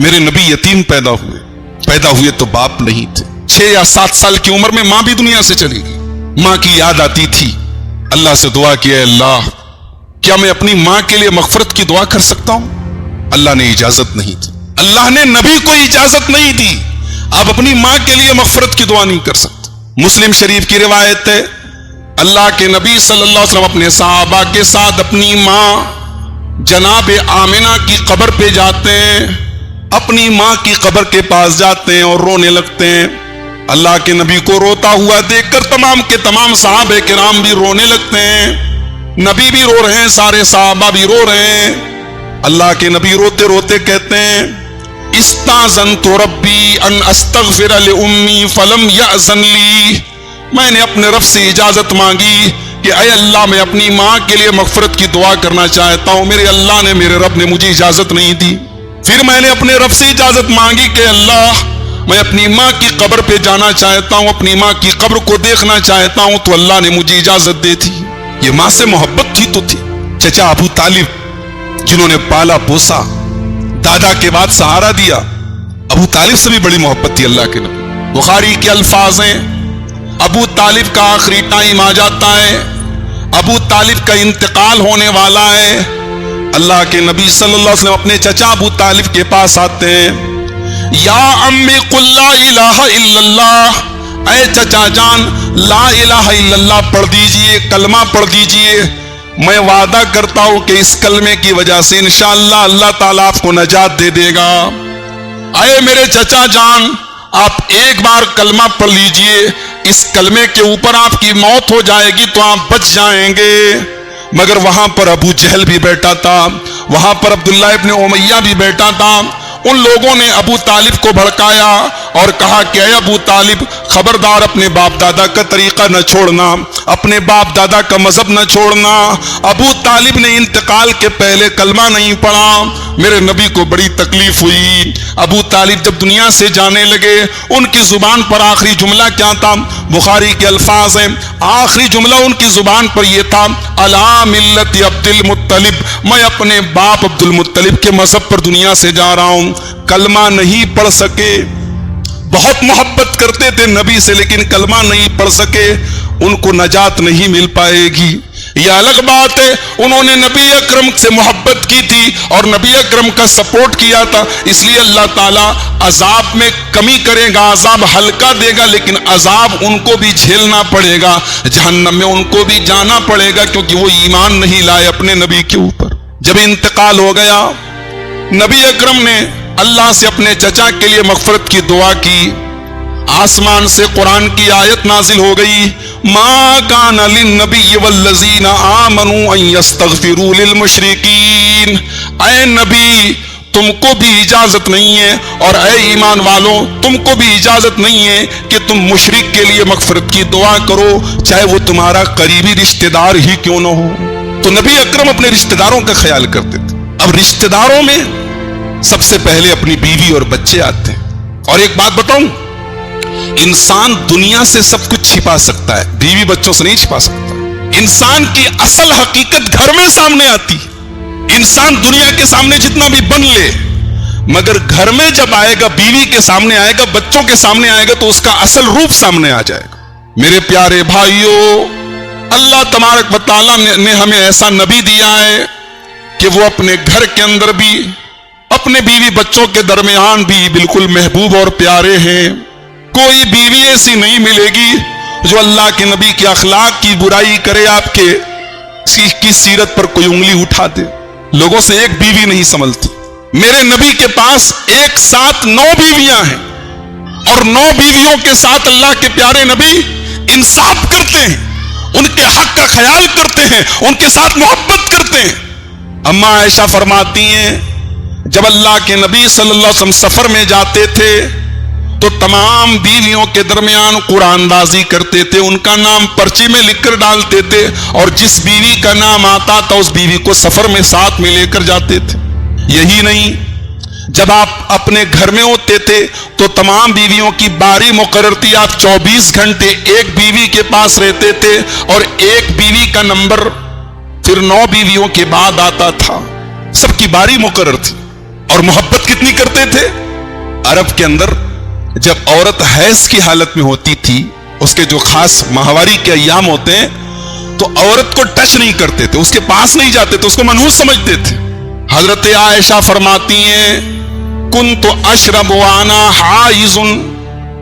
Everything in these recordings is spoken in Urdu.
میرے نبی یتیم پیدا ہوئے تو باپ نہیں تھے. 6 یا 7 سال کی عمر میں ماں بھی دنیا سے چلی گئی. ماں کی یاد آتی تھی. اللہ سے دعا کی اے اللہ کیا میں اپنی ماں کے لیے مغفرت کی دعا کر سکتا ہوں؟ اللہ نے اجازت نہیں دی. اللہ نے نبی کو اجازت نہیں دی. آپ اپنی ماں کے لیے مغفرت کی دعا نہیں کر سکتے. مسلم شریف کی روایت ہے اللہ کے نبی صلی اللہ علیہ وسلم اپنے صحابہ کے ساتھ اپنی ماں جناب آمنہ کی قبر پہ جاتے ہیں. اپنی ماں کی قبر کے پاس جاتے ہیں اور رونے لگتے ہیں. اللہ کے نبی کو روتا ہوا دیکھ کر تمام کے تمام صحابہ کرام بھی رونے لگتے ہیں. نبی بھی رو رہے ہیں, سارے صحابہ بھی رو رہے ہیں. اللہ کے نبی روتے روتے کہتے ہیں استاذنت ربی ان استغفر لأمی فلم یأذن لی. میں نے اپنے رب سے اجازت مانگی کہ اے اللہ میں اپنی ماں کے لیے مغفرت کی دعا کرنا چاہتا ہوں. میرے اللہ نے, میرے رب نے مجھے اجازت نہیں دی. پھر میں نے اپنے رب سے اجازت مانگی کہ اللہ میں اپنی ماں کی قبر پہ جانا چاہتا ہوں, اپنی ماں کی قبر کو دیکھنا چاہتا ہوں, تو اللہ نے مجھے اجازت دے دی. یہ ماں سے محبت تھی تو تھی. چچا ابو طالب جنہوں نے پالا پوسا, دادا کے بعد سہارا دیا, ابو طالب سے بھی بڑی محبت تھی اللہ کے نبی. بخاری کے الفاظ ہیں ابو طالب کا آخری ٹائم آ جاتا ہے, ابو طالب کا انتقال ہونے والا ہے. اللہ کے نبی صلی اللہ علیہ وسلم اپنے چچا ابو طالب کے پاس آتے ہیں. یا امی قل لا الہ الا اللہ, اے چچا جان لا الہ الا اللہ پڑھ دیجئے, کلمہ پڑھ دیجئے. میں وعدہ کرتا ہوں کہ اس کلمے کی وجہ سے انشاءاللہ اللہ تعالیٰ آپ کو نجات دے دے گا. اے میرے چچا جان آپ ایک بار کلمہ پڑھ لیجئے, اس کلمے کے اوپر آپ کی موت ہو جائے گی تو آپ بچ جائیں گے. مگر وہاں پر ابو جہل بھی بیٹھا تھا, وہاں پر عبداللہ ابن امیہ بھی بیٹھا تھا. ان لوگوں نے ابو طالب کو بھڑکایا اور کہا کہ اے ابو طالب خبردار اپنے باپ دادا کا طریقہ نہ چھوڑنا, اپنے باپ دادا کا مذہب نہ چھوڑنا. ابو طالب نے انتقال کے پہلے کلمہ نہیں پڑھا. میرے نبی کو بڑی تکلیف ہوئی. ابو طالب جب دنیا سے جانے لگے ان کی زبان پر آخری جملہ کیا تھا؟ بخاری کے الفاظ ہیں آخری جملہ ان کی زبان پر یہ تھا علی ملت عبد المطلب, میں اپنے باپ عبد المطلب کے مذہب پر دنیا سے جا رہا ہوں. کلمہ نہیں پڑھ سکے. بہت محبت کرتے تھے نبی سے لیکن کلمہ نہیں پڑھ سکے. ان کو نجات نہیں مل پائے گی. یہ الگ بات ہے انہوں نے نبی اکرم سے محبت کی تھی اور نبی اکرم کا سپورٹ کیا تھا, اس لیے اللہ تعالیٰ عذاب میں کمی کرے گا, عذاب ہلکا دے گا, لیکن عذاب ان کو بھی جھیلنا پڑے گا, جہنم میں ان کو بھی جانا پڑے گا کیونکہ وہ ایمان نہیں لائے اپنے نبی کے اوپر. جب انتقال ہو گیا نبی اکرم نے اللہ سے اپنے چچا کے لیے مغفرت کی دعا کی. آسمان سے قرآن کی آیت نازل ہو گئی ما کان للنبی والذین آمنوا ان یستغفروا للمشرکین. اے نبی تم کو بھی اجازت نہیں ہے اور اے ایمان والوں تم کو بھی اجازت نہیں ہے کہ تم مشرک کے لیے مغفرت کی دعا کرو چاہے وہ تمہارا قریبی رشتہ دار ہی کیوں نہ ہو. تو نبی اکرم اپنے رشتہ داروں کا خیال کرتے تھے. اب رشتہ داروں میں سب سے پہلے اپنی بیوی اور بچے آتے ہیں. اور ایک بات بتاؤں, انسان دنیا سے سب کچھ چھپا سکتا ہے, بیوی بچوں سے نہیں چھپا سکتا. انسان کی اصل حقیقت گھر میں سامنے آتی. انسان دنیا کے سامنے جتنا بھی بن لے مگر گھر میں جب آئے گا, بیوی کے سامنے آئے گا, بچوں کے سامنے آئے گا تو اس کا اصل روپ سامنے آ جائے گا. میرے پیارے بھائیوں, اللہ تبارک و تعالیٰ نے ہمیں ایسا نبی دیا ہے کہ وہ اپنے گھر کے اندر بھی اپنے بیوی بچوں کے درمیان بھی بالکل محبوب اور پیارے ہیں. کوئی بیوی ایسی نہیں ملے گی جو اللہ کے نبی کے اخلاق کی برائی کرے, آپ کے کی سیرت پر کوئی انگلی اٹھا دے. لوگوں سے ایک بیوی نہیں سنبھلتی. میرے نبی کے پاس ایک ساتھ 9 بیویاں ہیں اور 9 بیویوں کے ساتھ اللہ کے پیارے نبی انصاف کرتے ہیں, ان کے حق کا خیال کرتے ہیں, ان کے ساتھ محبت کرتے ہیں. اما عائشہ فرماتی ہیں جب اللہ کے نبی صلی اللہ علیہ وسلم سفر میں جاتے تھے تو تمام بیویوں کے درمیان قرآن بازی کرتے تھے, ان کا نام پرچی میں لکھ کر ڈالتے تھے اور جس بیوی کا نام آتا تھا اس بیوی کو سفر میں ساتھ میں لے کر جاتے تھے. یہی نہیں, جب آپ اپنے گھر میں ہوتے تھے تو تمام بیویوں کی باری مقرر تھی, آپ 24 گھنٹے ایک بیوی کے پاس رہتے تھے اور ایک بیوی کا نمبر پھر 9 بیویوں کے بعد آتا تھا. سب کی باری مقرر تھی. اور محبت کتنی کرتے تھے؟ عرب کے اندر جب عورت حیض کی حالت میں ہوتی تھی، اس کے جو خاص ماہواری کے ایام ہوتے ہیں، تو عورت کو ٹچ نہیں کرتے تھے، اس کے پاس نہیں جاتے تھے، اس کو منحوس سمجھتے تھے۔ حضرت عائشہ فرماتی ہیں کنت اشرب وانا حائض،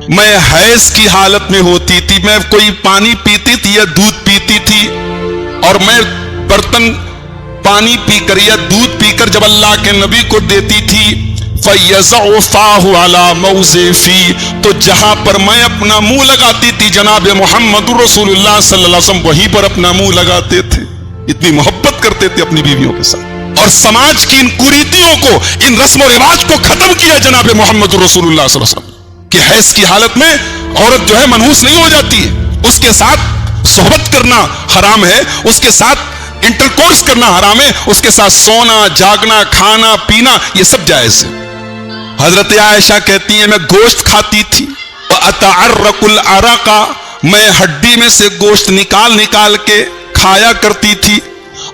میں حیض کی حالت میں ہوتی تھی، میں کوئی پانی پیتی تھی یا دودھ پیتی تھی، اور میں برتن پانی پی کر یا دودھ پی کر جب اللہ کے نبی کو دیتی تھی فَيَزَعُ فَاهُ عَلَى مَوْضِعِ فِي، تو جہاں پر میں اپنا منہ لگاتی تھی جناب محمد رسول اللہ صلی اللہ علیہ وسلم وہیں پر اپنا منہ لگاتے تھے۔ اتنی محبت کرتے تھے اپنی بیویوں کے ساتھ، اور سماج کی ان کریتیوں کو، ان رسم و رواج کو ختم کیا جناب محمد رسول اللہ صلی اللہ علیہ وسلم کہ حیض کی حالت میں عورت جو ہے منحوس نہیں ہو جاتی ہے، اس کے ساتھ صحبت کرنا حرام ہے، اس کے ساتھ انٹرکورس کرنا حرام ہے، اس کے ساتھ سونا جاگنا کھانا پینا یہ سب جائز ہے۔ حضرت عائشہ کہتی ہیں میں گوشت کھاتی تھی، وَأَتَعَرَّقُ الْعَرَقَ، میں ہڈی میں سے گوشت نکال نکال کے کھایا کرتی تھی،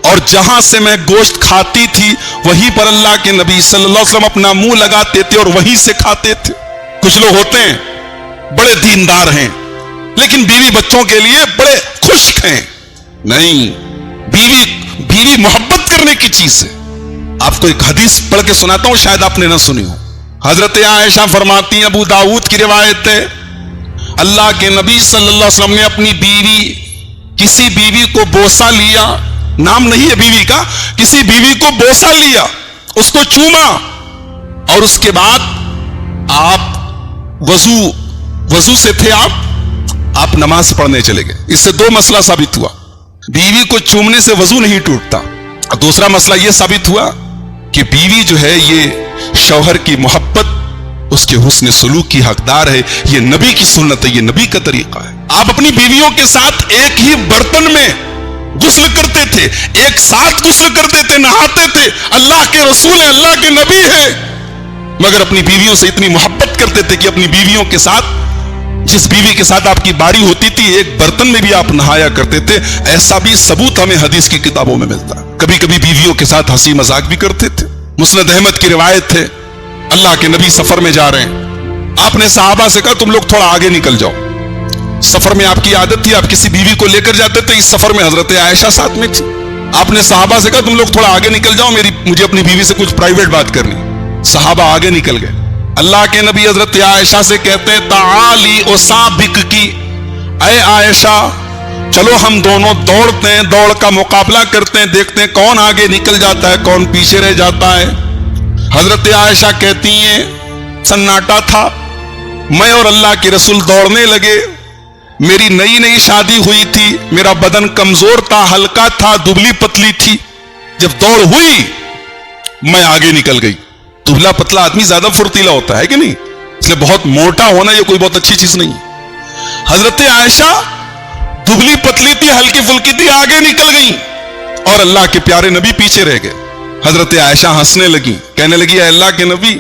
اور جہاں سے میں گوشت کھاتی تھی وہیں پر اللہ کے نبی صلی اللہ علیہ وسلم اپنا منہ لگاتے تھے اور وہیں سے کھاتے تھے۔ کچھ لوگ ہوتے ہیں بڑے دیندار ہیں لیکن بیوی بچوں کے لیے بڑے خشک ہیں، نہیں، بیوی محبت کرنے کی چیز ہے۔ آپ کو ایک حدیث پڑھ کے سناتا ہوں، شاید آپ نے نہ سنی ہو۔ حضرت عائشہ فرماتی ہیں، ابو داؤد کی روایت ہے، اللہ کے نبی صلی اللہ علیہ وسلم نے اپنی کسی بیوی کو بوسہ لیا، نام نہیں ہے بیوی کا، کسی بیوی کو بوسہ لیا، اس کو چوما، اور اس کے بعد آپ وضو سے تھے، آپ نماز پڑھنے چلے گئے۔ اس سے دو مسئلہ ثابت ہوا، بیوی کو چومنے سے وضو نہیں ٹوٹتا، اور دوسرا مسئلہ یہ ثابت ہوا کہ بیوی جو ہے یہ شوہر کی محبت، اس کے حسن سلوک کی حقدار ہے، یہ نبی کی سنت ہے، یہ نبی کا طریقہ ہے۔ آپ اپنی بیویوں کے ساتھ ایک ہی برتن میں غسل کرتے تھے، ایک ساتھ غسل کرتے تھے، نہاتے تھے، اللہ کے رسول ہیں، اللہ کے نبی ہیں، مگر اپنی بیویوں سے اتنی محبت کرتے تھے کہ اپنی بیویوں کے ساتھ، جس بیوی کے ساتھ آپ کی باری ہوتی تھی ایک برتن میں بھی آپ نہایا کرتے تھے۔ ایسا بھی ثبوت ہمیں حدیث کی کتابوں میں ملتا ہے۔ کبھی کبھی بیویوں کے ساتھ ہنسی مذاق بھی کرتے تھے۔ مسند احمد کی روایت ہے، اللہ کے نبی سفر میں جا رہے ہیں، آپ نے صحابہ سے کہا تم لوگ تھوڑا آگے نکل جاؤ۔ سفر میں آپ کی عادت تھی، آپ کسی بیوی کو لے کر جاتے تھے، اس سفر میں حضرت عائشہ ساتھ میں تھی، آپ نے صحابہ سے کہا تم لوگ تھوڑا آگے نکل جاؤ، مجھے اپنی بیوی سے کچھ پرائیویٹ بات کرنی۔ صحابہ آگے نکل گئے۔ اللہ کے نبی حضرت عائشہ سے کہتے ہیں تعالی اسابق کی، اے عائشہ چلو ہم دونوں دوڑتے ہیں، دوڑ کا مقابلہ کرتے ہیں، دیکھتے ہیں کون آگے نکل جاتا ہے کون پیچھے رہ جاتا ہے۔ حضرت عائشہ کہتی ہیں سناٹا تھا، میں اور اللہ کے رسول دوڑنے لگے، میری نئی نئی شادی ہوئی تھی، میرا بدن کمزور تھا، ہلکا تھا، دبلی پتلی تھی، جب دوڑ ہوئی میں آگے نکل گئی۔ دبلا پتلا آدمی زیادہ فرتیلا ہوتا ہے کہ نہیں، اس لیے بہت موٹا ہونا یہ کوئی بہت اچھی چیز نہیں۔ حضرت عائشہ دبلی پتلی تھی، ہلکی پھلکی تھی، آگے نکل گئی، اور اللہ کے پیارے نبی پیچھے رہ گئے۔ حضرت عائشہ ہنسنے لگی، کہنے لگی اے اللہ کے نبی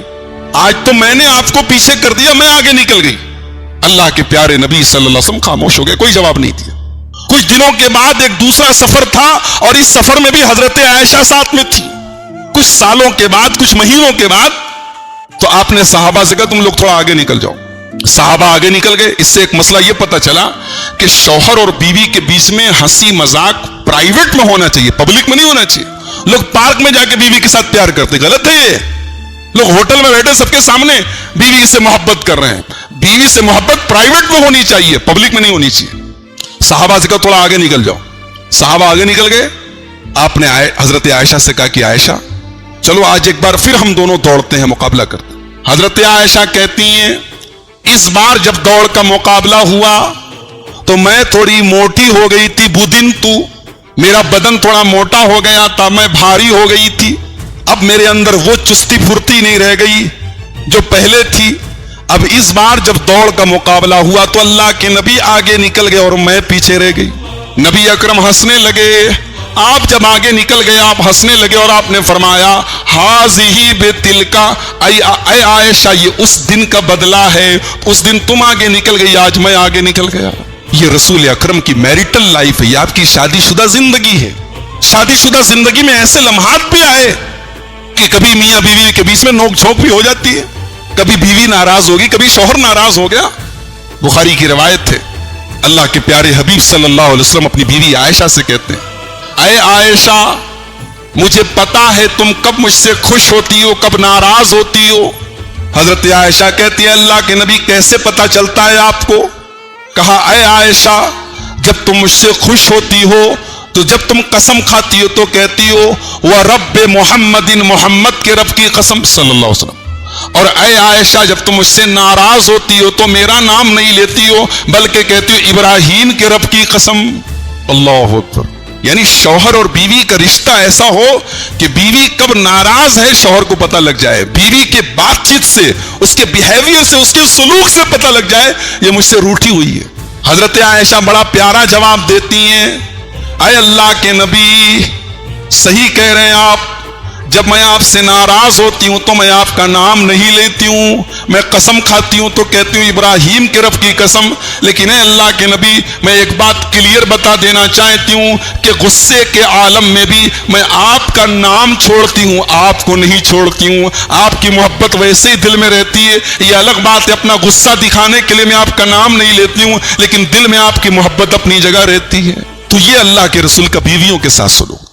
آج تو میں نے آپ کو پیچھے کر دیا، میں آگے نکل گئی۔ اللہ کے پیارے نبی صلی اللہ علیہ وسلم خاموش ہو گئے، کوئی جواب نہیں دیا۔ کچھ دنوں کے بعد ایک دوسرا سفر تھا، اور اس سفر میں بھی حضرت عائشہ ساتھ میں تھی۔ کچھ سالوں کے بعد، کچھ مہینوں کے بعد، تو آپ نے صحابہ سے کہا تم لوگ تھوڑا آگے نکل جاؤ۔ صحابہ آگے نکل گئے۔ اس سے ایک مسئلہ یہ پتا چلا کہ شوہر اور بیوی کے بیچ میں ہنسی مذاق پرائیویٹ میں ہونا چاہیے، پبلک میں نہیں ہونا چاہیے۔ لوگ پارک میں جا کے بیوی کے ساتھ پیار کرتے، غلط ہے یہ۔ لوگ ہوٹل میں بیٹھے سب کے سامنے بیوی سے محبت کر رہے ہیں۔ بیوی سے محبت پرائیویٹ میں ہونی چاہیے، پبلک میں نہیں ہونی چاہیے۔ صحابہ سے کہا تھوڑا آگے نکل جاؤ۔ صحابہ آگے نکل گئے۔ آپ نے حضرت عائشہ سے کہا کہ عائشہ چلو آج ایک بار پھر ہم دونوں دوڑتے ہیں، مقابلہ کرتے ہیں۔ حضرت عائشہ کہتی ہیں اس بار جب دوڑ کا مقابلہ ہوا تو میں تھوڑی موٹی ہو گئی تھی، بدن تو میرا بدن تھوڑا موٹا ہو گیا تھا، میں بھاری ہو گئی تھی۔ اب میرے اندر وہ چستی پھرتی نہیں رہ گئی جو پہلے تھی۔ اب اس بار جب دوڑ کا مقابلہ ہوا تو اللہ کے نبی آگے نکل گئے اور میں پیچھے رہ گئی۔ نبی اکرم ہنسنے لگے۔ آپ جب آگے نکل گئے آپ ہنسنے لگے اور آپ نے فرمایا ہاذہ بتلکا، اے عائشہ یہ اس دن کا بدلہ ہے، اس دن تم آگے نکل گئی، آج میں آگے نکل گیا۔ یہ رسول اکرم کی میریٹل لائف ہے، یہ آپ کی شادی شدہ زندگی ہے۔ شادی شدہ زندگی میں ایسے لمحات بھی آئے کہ کبھی میاں بیوی کے بیچ میں نوک جھونک بھی ہو جاتی ہے، کبھی بیوی ناراض ہوگی، کبھی شوہر ناراض ہو گیا۔ بخاری کی روایت ہے، اللہ کے پیارے حبیب صلی اللہ علیہ وسلم اپنی بیوی عائشہ سے کہتے ہیں، اے عائشہ مجھے پتا ہے تم کب مجھ سے خوش ہوتی ہو، کب ناراض ہوتی ہو۔ حضرت عائشہ کہتی ہے اللہ کے نبی کیسے پتا چلتا ہے آپ کو؟ کہا اے عائشہ جب تم مجھ سے خوش ہوتی ہو تو جب تم قسم کھاتی ہو تو کہتی ہو وَرَبِّ محمد، محمد کے رب کی قسم صلی اللہ علیہ وسلم، اور اے عائشہ جب تم مجھ سے ناراض ہوتی ہو تو میرا نام نہیں لیتی ہو بلکہ کہتی ہو ابراہیم کے رب کی قسم۔ اللہ اکبر۔ یعنی شوہر اور بیوی کا رشتہ ایسا ہو کہ بیوی کب ناراض ہے شوہر کو پتہ لگ جائے، بیوی کے بات چیت سے، اس کے بیہیویئر سے، اس کے سلوک سے پتہ لگ جائے یہ مجھ سے روٹھی ہوئی ہے۔ حضرت عائشہ بڑا پیارا جواب دیتی ہیں، اے اللہ کے نبی صحیح کہہ رہے ہیں آپ، جب میں آپ سے ناراض ہوتی ہوں تو میں آپ کا نام نہیں لیتی ہوں، میں قسم کھاتی ہوں تو کہتی ہوں ابراہیم کے رب کی قسم، لیکن اے اللہ کے نبی میں ایک بات کلیئر بتا دینا چاہتی ہوں کہ غصے کے عالم میں بھی میں آپ کا نام چھوڑتی ہوں، آپ کو نہیں چھوڑتی ہوں، آپ کی محبت ویسے ہی دل میں رہتی ہے۔ یہ الگ بات ہے اپنا غصہ دکھانے کے لیے میں آپ کا نام نہیں لیتی ہوں، لیکن دل میں آپ کی محبت اپنی جگہ رہتی ہے۔ تو یہ اللہ کے رسول کا بیویوں کے ساتھ سلوک۔